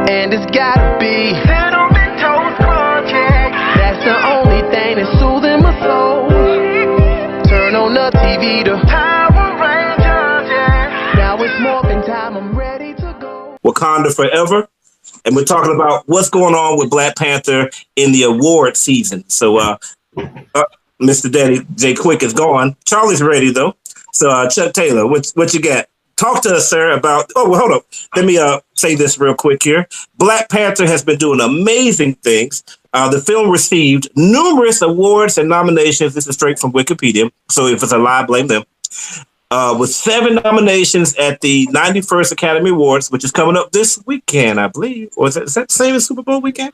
And it's gotta be Cinnamon Toast Project. That's the only thing that's soothing my soul. Turn on the TV to Power Rangers, yeah. Now it's morphin' time, I'm ready to go. Wakanda Forever. And we're talking about what's going on with Black Panther in the award season. So Mr. Daddy J Quick is gone. Charlie's ready though. So Chuck Taylor, what you got? Talk to us, sir, about... Oh, well, hold up. Let me say this real quick here. Black Panther has been doing amazing things. The film received numerous awards and nominations. This is straight from Wikipedia, so if it's a lie, blame them. With 7 nominations at the 91st Academy Awards, which is coming up this weekend, I believe. Or is that the same as Super Bowl weekend?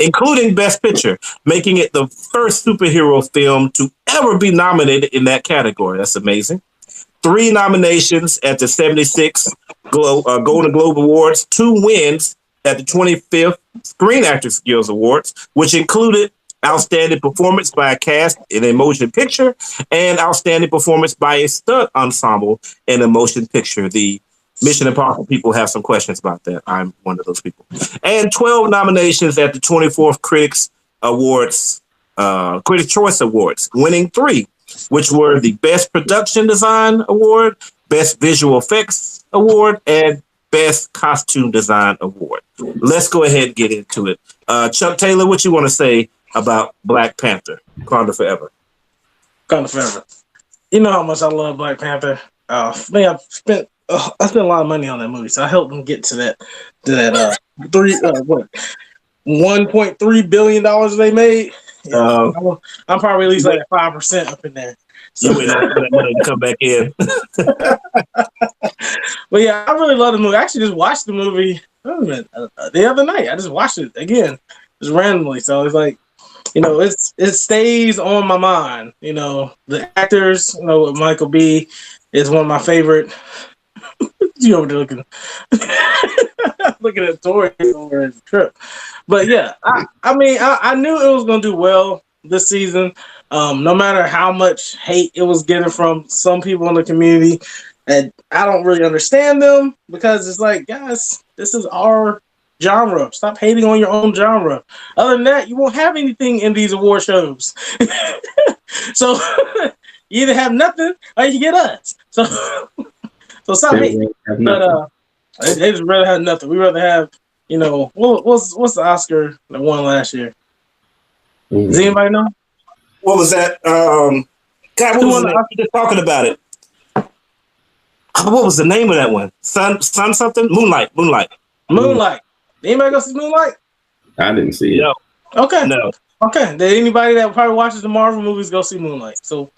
Including Best Picture, making it the first superhero film to ever be nominated in that category. That's amazing. 3 nominations at the 76th Golden Globe Awards, 2 wins at the 25th Screen Actors Guild Awards, which included Outstanding Performance by a Cast in a Motion Picture and Outstanding Performance by a Stunt Ensemble in a Motion Picture. The Mission Impossible people have some questions about that. I'm one of those people. And 12 nominations at the 24th Critics Awards, Critics' Choice Awards, winning 3. Which were the Best Production Design Award, Best Visual Effects Award, and Best Costume Design Award. Let's go ahead and get into it. Chuck Taylor, what you want to say about Black Panther, Wakanda Forever? Wakanda Forever. You know how much I love Black Panther. Man, I spent a lot of money on that movie, so I helped them get to that $1.3 billion they made. Yeah, I'm probably at least like 5% up in there. So wait for that money to come back in. But yeah, I really love the movie. I actually just watched the movie the other night. I just watched it again, just randomly. So it's like, it stays on my mind. The actors, Michael B. is one of my favorite. You over there looking at Tori over his trip. But yeah, I mean, I knew it was going to do well this season. No matter how much hate it was getting from some people in the community, and I don't really understand them because it's like, guys, this is our genre. Stop hating on your own genre. Other than that, you won't have anything in these award shows. So you either have nothing or you get us. So stop hating. But they just rather have nothing. We rather have, what's the Oscar that won last year? Does anybody know? What was that? God, what was it? Just talking about it. What was the name of that one? Sun something? Moonlight. Did anybody go see Moonlight? I didn't see it. No. Okay. No. Okay. Did anybody that probably watches the Marvel movies go see Moonlight? So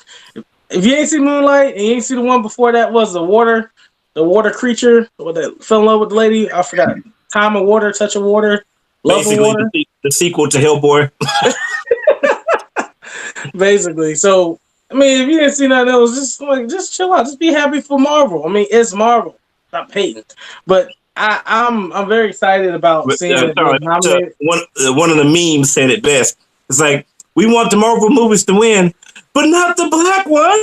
if you ain't see Moonlight and you ain't see the one before that was the water creature that fell in love with the lady, I forgot. Time of Water, Touch of Water, Love of Water. The sequel to Hellboy. Basically. So, I mean, if you didn't see nothing else, just chill out. Just be happy for Marvel. I mean, it's Marvel. Stop hating. But I'm very excited about seeing it. One of the memes said it best. It's like, we want the Marvel movies to win, but not the black one.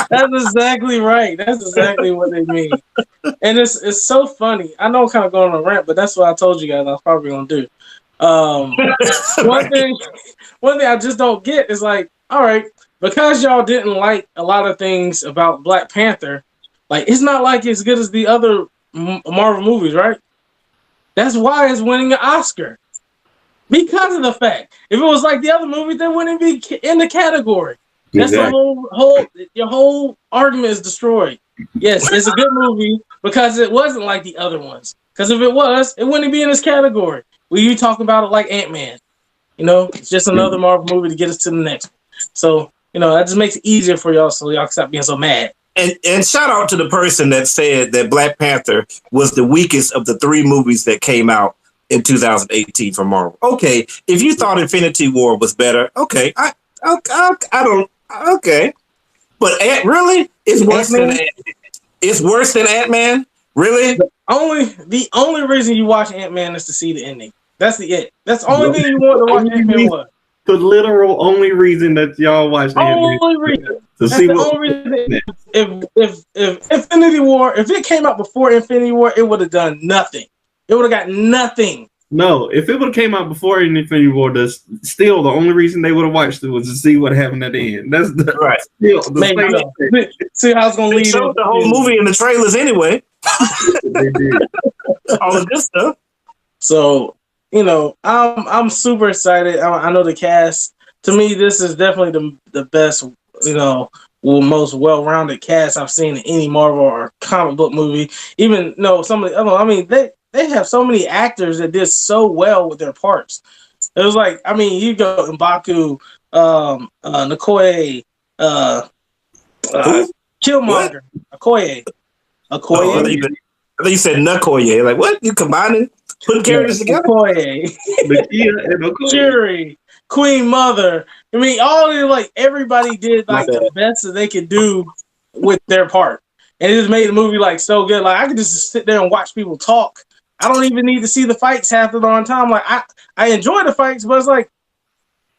That's exactly right. That's exactly what they mean. And it's so funny. I know I'm kind of going on a rant, but that's what I told you guys I was probably going to do. One thing I just don't get is like, all right, because y'all didn't like a lot of things about Black Panther, like it's not like as good as the other Marvel movies, right? That's why it's winning an Oscar. Because of the fact, if it was like the other movies, they wouldn't be in the category. That's exactly. Your whole argument is destroyed. Yes, it's a good movie because it wasn't like the other ones. Because if it was, it wouldn't be in this category. Well, you talking about it like Ant-Man. It's just another Marvel movie to get us to the next one. So, that just makes it easier for y'all so y'all can stop being so mad. And shout out to the person that said that Black Panther was the weakest of the 3 movies that came out in 2018 from Marvel. Okay, if you thought Infinity War was better, okay, I don't, okay. But really? It's worse than Ant-Man? It's worse than Ant-Man? Really? The only reason you watch Ant-Man is to see the ending. That's it. That's the only thing you want to watch Ant-Man was. the literal only reason that y'all watch the Only reason. to That's see the what. only reason. If Infinity War, if it came out before Infinity War, it would have done nothing. It would have got nothing. No, if it would have came out before Infinity War, still the only reason they would have watched it was to see what happened at the end. That's right. Still the Maybe same so. thing. See how it's gonna They lead. showed the whole movie in the trailers anyway. They did. All the good stuff. So I'm super excited. I know the cast. To me, this is definitely the best. Most well-rounded cast I've seen in any Marvel or comic book movie. Even some of the other. I mean, they have so many actors that did so well with their parts. It was like, I mean, you go M'Baku, Okoye, Killmonger, Okoye. I thought you said Nukoye. Like, what? You combining, putting characters together? Okoye, Shuri, Queen Mother. I mean, everybody did like the best that they could do with their part, and it just made the movie like so good. Like I could just sit there and watch people talk. I don't even need to see the fights half the darn time. Like I enjoy the fights, but it's like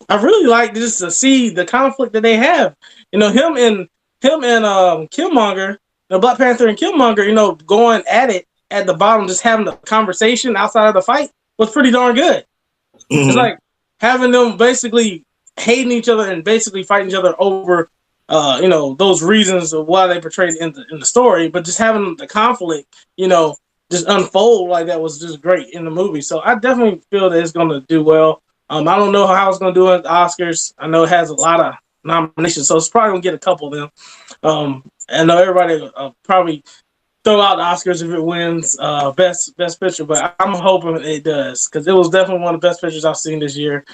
I really like just to see the conflict that they have. Him and Killmonger, Black Panther and Killmonger, going at it at the bottom, just having a conversation outside of the fight was pretty darn good. Mm-hmm. It's like having them basically hating each other and basically fighting each other over, those reasons of why they portrayed in the story, but just having the conflict, just unfold like that was just great in the movie. So I definitely feel that it's going to do well. I don't know how it's going to do at the Oscars. I know it has a lot of nominations, so it's probably going to get a couple of them. I know everybody probably throw out the Oscars if it wins best picture, but I'm hoping it does because it was definitely one of the best pictures I've seen this year.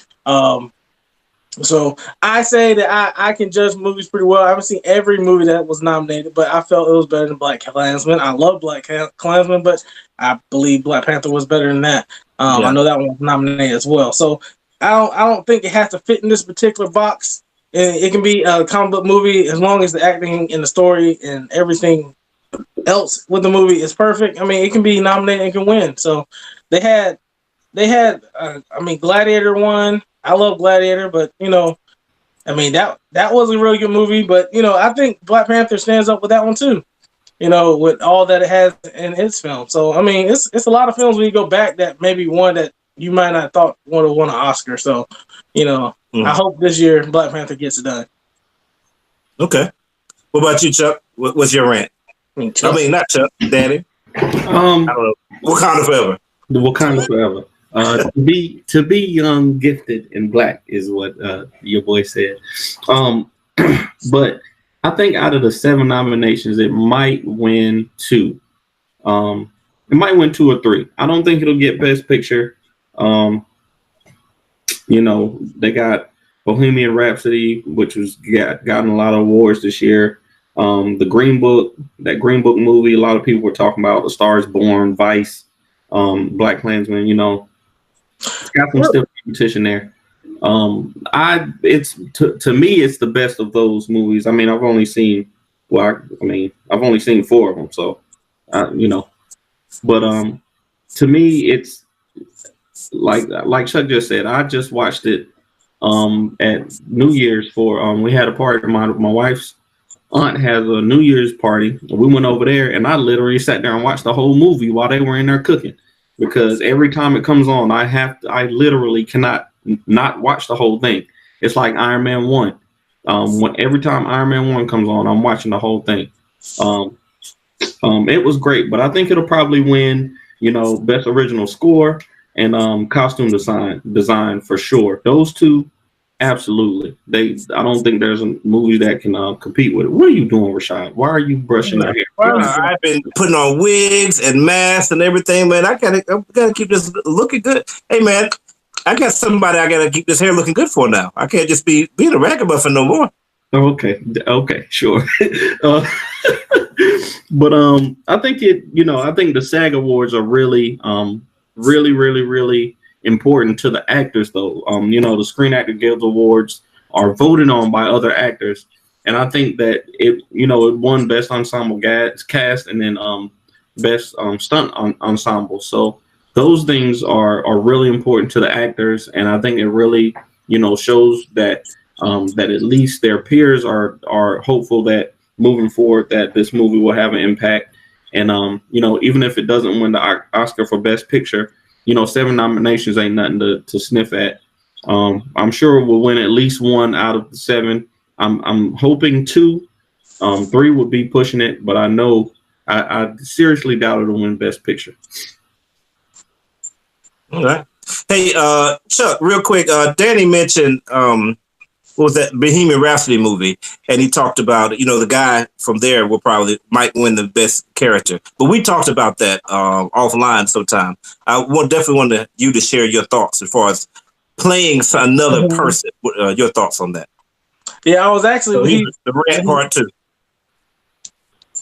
So I say that I can judge movies pretty well. I haven't seen every movie that was nominated, but I felt it was better than Black Klansman. I love Black Klansman, but I believe Black Panther was better than that. I know that one was nominated as well. So I don't think it has to fit in this particular box. It can be a comic book movie as long as the acting and the story and everything else with the movie is perfect. I mean, it can be nominated and can win. So they had Gladiator won. I love Gladiator, but that was a really good movie. But I think Black Panther stands up with that one too. With all that it has in its film. So I mean, it's a lot of films when you go back that maybe one that you might not thought would have won an Oscar. So I hope this year Black Panther gets it done. Okay. What about you, Chuck? What's your rant? Not Chuck, Danny. I don't know. Wakanda Forever. The Wakanda Forever. To be young, gifted, and black is what your boy said. But I think out of the 7 nominations, it might win 2. It might win 2 or 3. I don't think it'll get Best Picture. They got Bohemian Rhapsody, which was gotten a lot of awards this year. The Green Book, that Green Book movie, a lot of people were talking about. The Star is Born, Vice, Black Klansman. It's got some stiff competition there. It's to me, it's the best of those movies. I mean, I've only seen 4 of them, so But to me, it's like Chuck just said. I just watched it at New Year's for we had a party. My wife's aunt has a New Year's party. We went over there, and I literally sat there and watched the whole movie while they were in there cooking. Because every time it comes on, I literally cannot not watch the whole thing. It's like Iron Man 1. Every time Iron Man 1 comes on, I'm watching the whole thing. It was great, but I think it'll probably win, Best Original Score and costume design for sure. Those two, absolutely. I don't think there's a movie that can compete with it. What are you doing, Rashad? Why are you brushing your hair? I've been putting on wigs and masks and everything, man. I gotta keep this looking good. Hey, man, I got somebody I gotta keep this hair looking good for now. I can't just be being a ragamuffin no more. Okay, sure. But I think I think the SAG Awards are really, really, really, really important to the actors, though. The Screen Actor Guild Awards are voted on by other actors, and I think that it won Best Ensemble Cast and then Best Stunt Ensemble. So those things are really important to the actors, and I think it really shows that that at least their peers are hopeful that moving forward that this movie will have an impact. And even if it doesn't win the Oscar for Best Picture, 7 nominations ain't nothing to sniff at. I'm sure we'll win at least 1 out of the 7. I'm hoping 2. 3 would be pushing it, but I know I seriously doubt it'll win Best Picture. All right. Hey, Chuck, real quick. Danny mentioned what was that Bohemian Rhapsody movie, and he talked about the guy from there might win the best character. But we talked about that offline sometime. I definitely want you to share your thoughts as far as playing another person. Your thoughts on that? Yeah, I was actually the rant part too.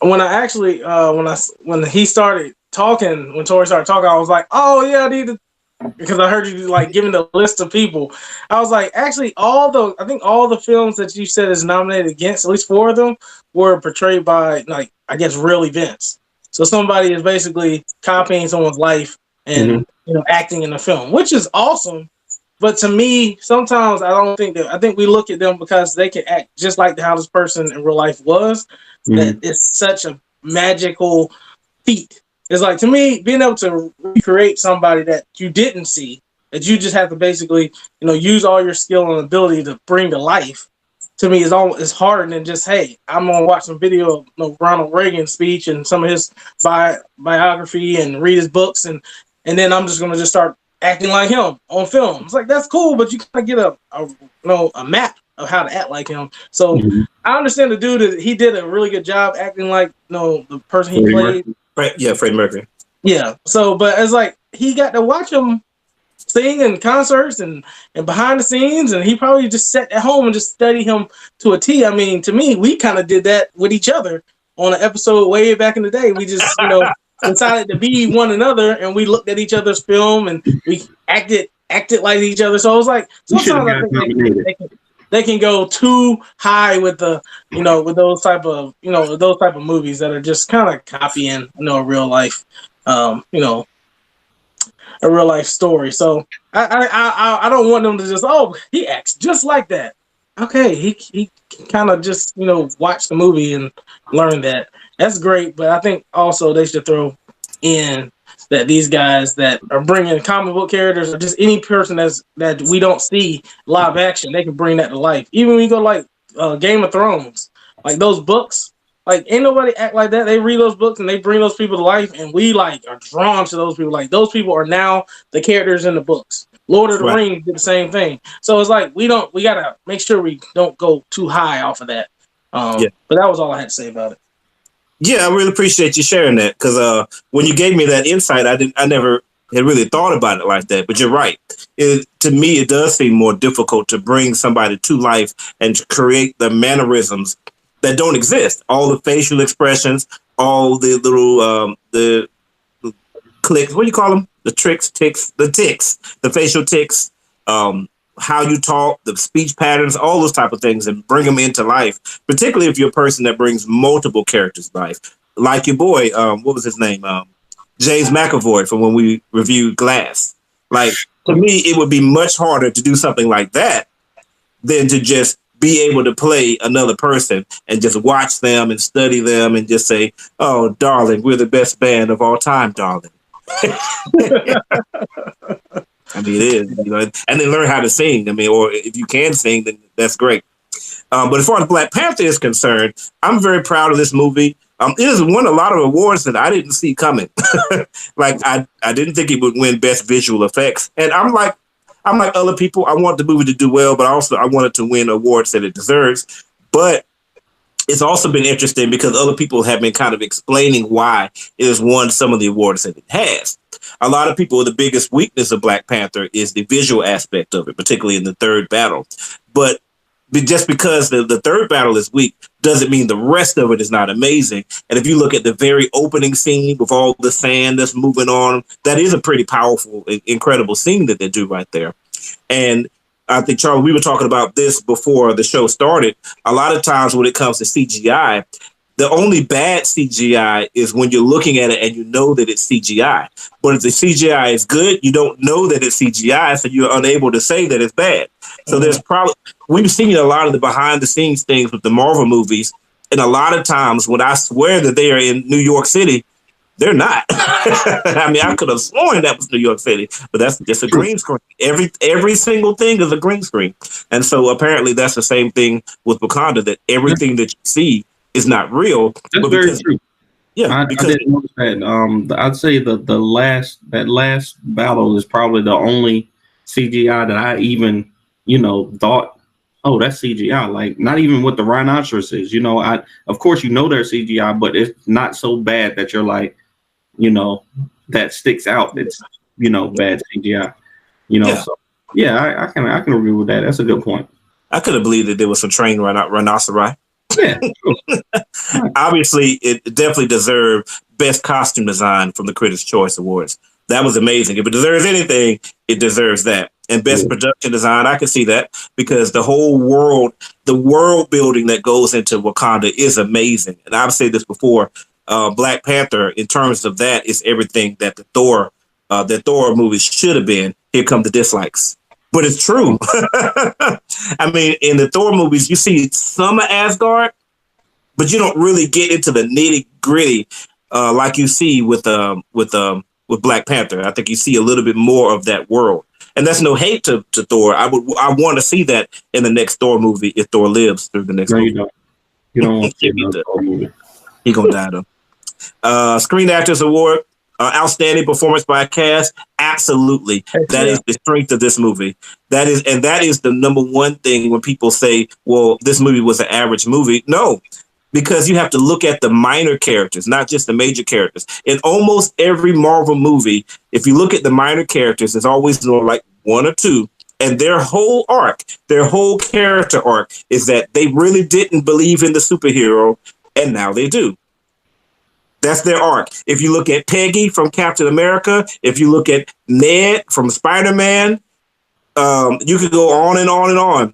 When I actually when he started talking, when Tori started talking, I was like, oh yeah, I need to, because I heard you like giving the list of people. I was like, actually, I think all the films that you said is nominated against, at least 4 of them, were portrayed by I guess real events. So somebody is basically copying someone's life and acting in a film, which is awesome. But to me, sometimes I don't think that. I think we look at them because they can act just like how this person in real life was. That it's such a magical feat. It's like, to me, being able to recreate somebody that you didn't see, that you just have to basically, use all your skill and ability to bring to life. To me, is harder than just, hey, I'm gonna watch some video of Ronald Reagan's speech and some of his biography and read his books, and then I'm just gonna start acting like him on film. It's like, that's cool, but you kind of get a map of how to act like him. So I understand the dude, he did a really good job acting like the person he played. Right, yeah, Freddie Mercury. Yeah. So, but it's like he got to watch him sing in concerts and behind the scenes, and he probably just sat at home and just studied him to a T. I mean, to me, we kind of did that with each other on an episode way back in the day. We just, decided to be one another, and we looked at each other's film and we acted like each other. So it was like, sometimes I think they can go too high with the, with those type of movies that are just kind of copying, a real life, a real life story. So I don't want them to just, he acts just like that. Okay, he kind of just watch the movie and learn that. That's great, but I think also they should throw in that these guys that are bringing comic book characters, or just any person that we don't see live action, they can bring that to life. Even when you go like Game of Thrones, like those books, like ain't nobody act like that. They read those books and they bring those people to life, and we are drawn to those people. Like those people are now the characters in the books. Lord of the Rings did the same thing. So it's like we gotta make sure we don't go too high off of that. But that was all I had to say about it. Yeah, I really appreciate you sharing that, because when you gave me that insight, I never had really thought about it like that. But you're right. To me, it does seem more difficult to bring somebody to life and to create the mannerisms that don't exist. All the facial expressions, all the little the clicks. What do you call them? The ticks, the facial ticks. How you talk, the speech patterns, all those type of things, and bring them into life, particularly if you're a person that brings multiple characters to life. Like your boy, what was his name? James McAvoy, from when we reviewed Glass. Like, to me, it would be much harder to do something like that than to just be able to play another person and just watch them and study them and just say, oh, darling, we're the best band of all time, darling. I mean, it is, and then learn how to sing. I mean, or if you can sing, then that's great. But as far as Black Panther is concerned, I'm very proud of this movie. It has won a lot of awards that I didn't see coming. Like I didn't think it would win Best Visual Effects, and I'm like other people. I want the movie to do well, but also I want it to win awards that it deserves. But it's also been interesting because other people have been kind of explaining why it has won some of the awards that it has. A lot of people, the biggest weakness of Black Panther is the visual aspect of it, particularly in the third battle. But just because the third battle is weak doesn't mean the rest of it is not amazing. And if you look at the very opening scene with all the sand that's moving on, that is a pretty powerful, incredible scene that they do right there. And I think, Charlie, we were talking about this before the show started. A lot of times when it comes to CGI, The only bad CGI is when you're looking at it and you know that it's CGI. But if the CGI is good, you don't know that it's CGI, so you're unable to say that it's bad. So there's probably, we've seen a lot of the behind the scenes things with the Marvel movies, and a lot of times when I swear that they are in New York City, they're not. I mean, I could have sworn that was New York City, but that's just a green screen. Every single thing is a green screen. And so apparently that's the same thing with Wakanda, that everything that you see is not real. That's very true. Yeah, I didn't notice that. I'd say the last battle is probably the only CGI that I even, thought, oh, that's CGI. Like, not even with the rhinoceroses. Of course they're CGI, but it's not so bad that you're like, that sticks out. It's bad CGI. So yeah, I can agree with that. That's a good point. I could have believed that there was some trained rhinoceros. Yeah. Obviously, it definitely deserved Best Costume Design from the Critics' Choice Awards. That was amazing. If it deserves anything, it deserves that. And Best Production Design, I can see that, because the whole world, the world building that goes into Wakanda is amazing. And I've said this before, Black Panther, in terms of that, is everything that the Thor movies should have been. Here come the dislikes. But it's true. I mean, in the Thor movies, you see some of Asgard, but you don't really get into the nitty gritty like you see with Black Panther. I think you see a little bit more of that world, and that's no hate to Thor. I want to see that in the next Thor movie if Thor lives through the next movie. You don't want to see another Thor movie. He gonna die though. Screen Actors Award. Outstanding performance by a cast. Absolutely. That is the strength of this movie. That is the number one thing when people say, well, this movie was an average movie. No, because you have to look at the minor characters, not just the major characters. In almost every Marvel movie, if you look at the minor characters, there's always like one or two. And their whole arc, their whole character arc is that they really didn't believe in the superhero, and now they do. That's their arc. If you look at Peggy from Captain America, if you look at Ned from Spider-Man, you could go on and on and on.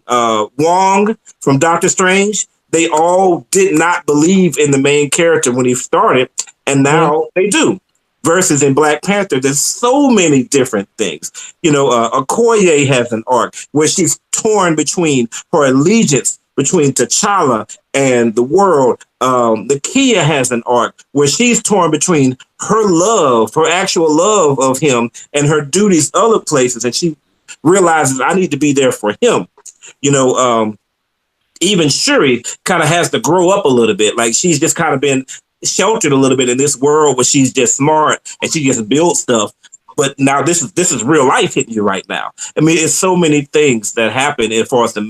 Wong from Doctor Strange, they all did not believe in the main character when he started, and now they do. Versus in Black Panther, there's so many different things. Okoye has an arc where she's torn between her allegiance between T'Challa and the world. Nakia has an arc where she's torn between her actual love of him, and her duties other places, and she realizes, I need to be there for him. Even Shuri kind of has to grow up a little bit. Like, she's just kind of been sheltered a little bit in this world where she's just smart and she just builds stuff. But now this is real life hitting you right now. I mean, it's so many things that happen as far as the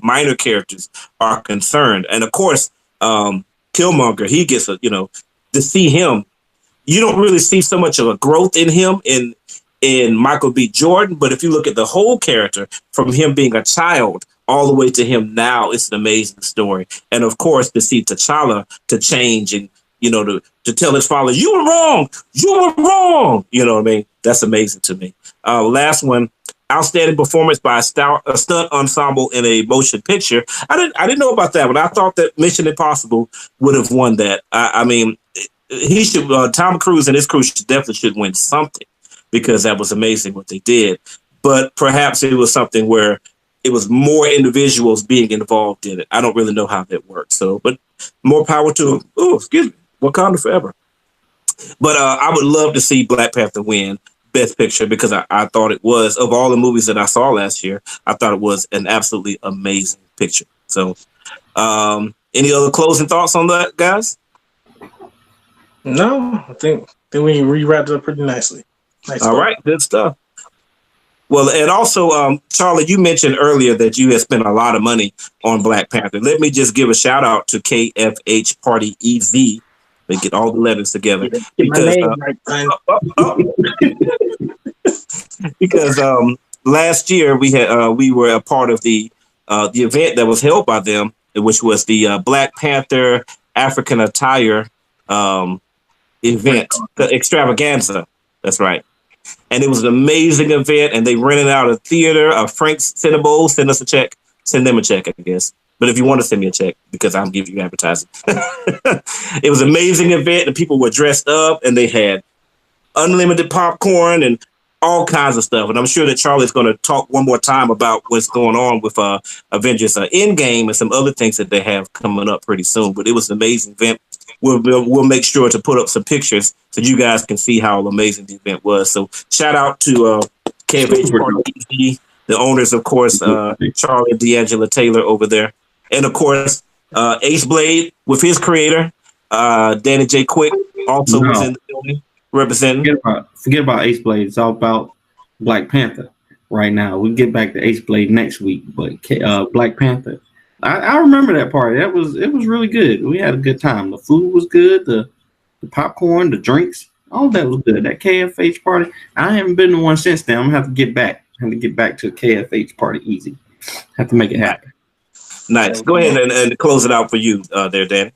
minor characters are concerned. And of course, Killmonger, he gets to see him. You don't really see so much of a growth in him in Michael B. Jordan, but if you look at the whole character from him being a child all the way to him now, it's an amazing story. And of course, to see T'Challa to change and to tell his father, you were wrong. You know what I mean? That's amazing to me. Last one, outstanding performance by a stunt ensemble in a motion picture. I didn't know about that one. I thought that Mission Impossible would have won that. I mean, he should. Tom Cruise and his crew should win something, because that was amazing what they did. But perhaps it was something where it was more individuals being involved in it. I don't really know how that works. So, but more power to him. Oh, excuse me. Wakanda forever. But I would love to see Black Panther win Best Picture, because I thought it was, of all the movies that I saw last year, I thought it was an absolutely amazing picture. So any other closing thoughts on that, guys? No, I think we wrapped it up pretty nicely. All right, good stuff. Well, and also, Charlie, you mentioned earlier that you had spent a lot of money on Black Panther. Let me just give a shout out to KFH Party EV. They get all the letters together because last year we were a part of the event that was held by them, which was the Black Panther African attire event, the extravaganza. That's right. And it was an amazing event, and they rented out a theater. Frank's Cinnabon send us a check. Send them a check, I guess. But if you want to send me a check, because I'm giving you advertising. It was an amazing event, and people were dressed up, and they had unlimited popcorn and all kinds of stuff. And I'm sure that Charlie's going to talk one more time about what's going on with Avengers Endgame and some other things that they have coming up pretty soon. But it was an amazing event. We'll make sure to put up some pictures so you guys can see how amazing the event was. So shout out to KFH Party, the owners, of course, Charlie and D'Angela Taylor over there. And, of course, Ace Blade with his creator, Danny J. Quick, also was in the building representing. Forget about Ace Blade. It's all about Black Panther right now. We'll get back to Ace Blade next week. But Black Panther, I remember that party. It was really good. We had a good time. The food was good. The popcorn, the drinks, all that was good. That KFH party, I haven't been to one since then. I'm going to have to get back. To the KFH party easy. Have to make it happen. Nice. Go ahead and close it out for you there, Danny.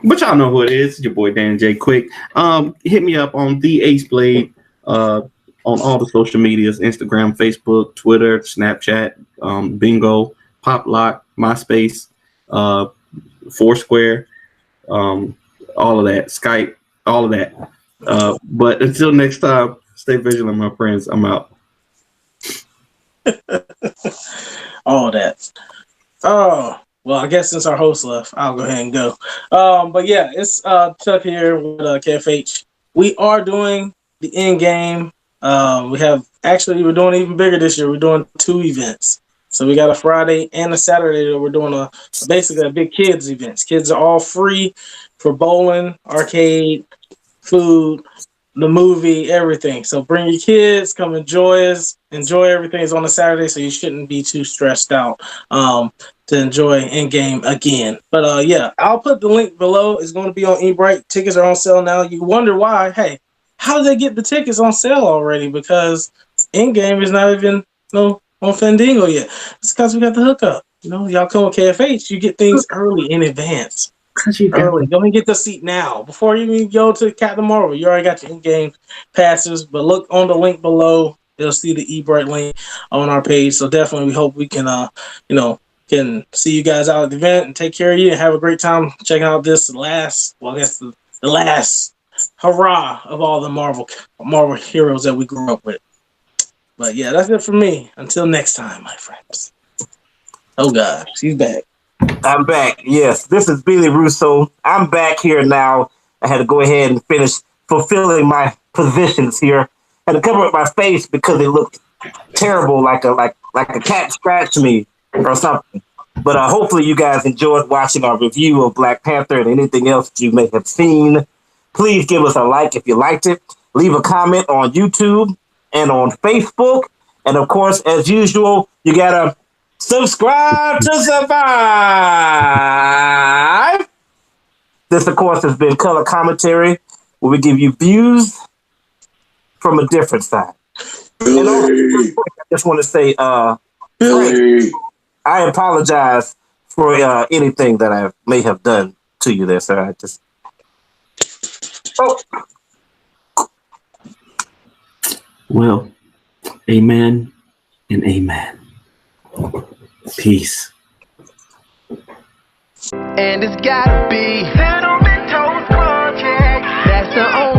But y'all know who it is. It's your boy Danny J. Quick. Hit me up on the Ace Blade on all the social medias: Instagram, Facebook, Twitter, Snapchat, Bingo, Poplock, MySpace, Foursquare, all of that, Skype, all of that. But until next time, stay vigilant, my friends. I'm out. All that. Oh, well, I guess since our host left, I'll go ahead and go. But yeah, it's Chuck here with KFH. We are doing the end game. We're doing even bigger this year. We're doing 2 events. So we got a Friday and a Saturday that we're doing basically a big kids event. Kids are all free for bowling, arcade, food, the movie, everything. So bring your kids, come enjoy everything. It's on a Saturday, so you shouldn't be too stressed out to enjoy Endgame again. But yeah, I'll put the link below. It's going to be on eBright. Tickets are on sale now. You wonder why? Hey, how did they get the tickets on sale already? Because Endgame is not even on Fandango yet. It's because we got the hookup. Y'all come with KFH, you get things early in advance. Early. Go and get the seat now before you even go to Captain Marvel. You already got your in-game passes, but look on the link below. You'll see the eBright link on our page. So definitely, we hope we can, can see you guys out at the event and take care of you and have a great time checking out this last hurrah of all the Marvel heroes that we grew up with. But yeah, that's it for me. Until next time, my friends. Oh God, she's back. I'm back. Yes, this is Billy Russo. I'm back here now. I had to go ahead and finish fulfilling my positions here. I had to cover up my face because it looked terrible, like a cat scratched me or something. But hopefully you guys enjoyed watching our review of Black Panther and anything else you may have seen. Please give us a like if you liked it. Leave a comment on YouTube and on Facebook. And of course, as usual, you gotta subscribe to survive. This, of course, has been Color Commentary, where we give you views from a different side. And also, I just want to say, Frank, I apologize for anything that I may have done to you there, sir. Well, amen and amen. Peace. And it's gotta be Cinnamon Toast Project. That's the only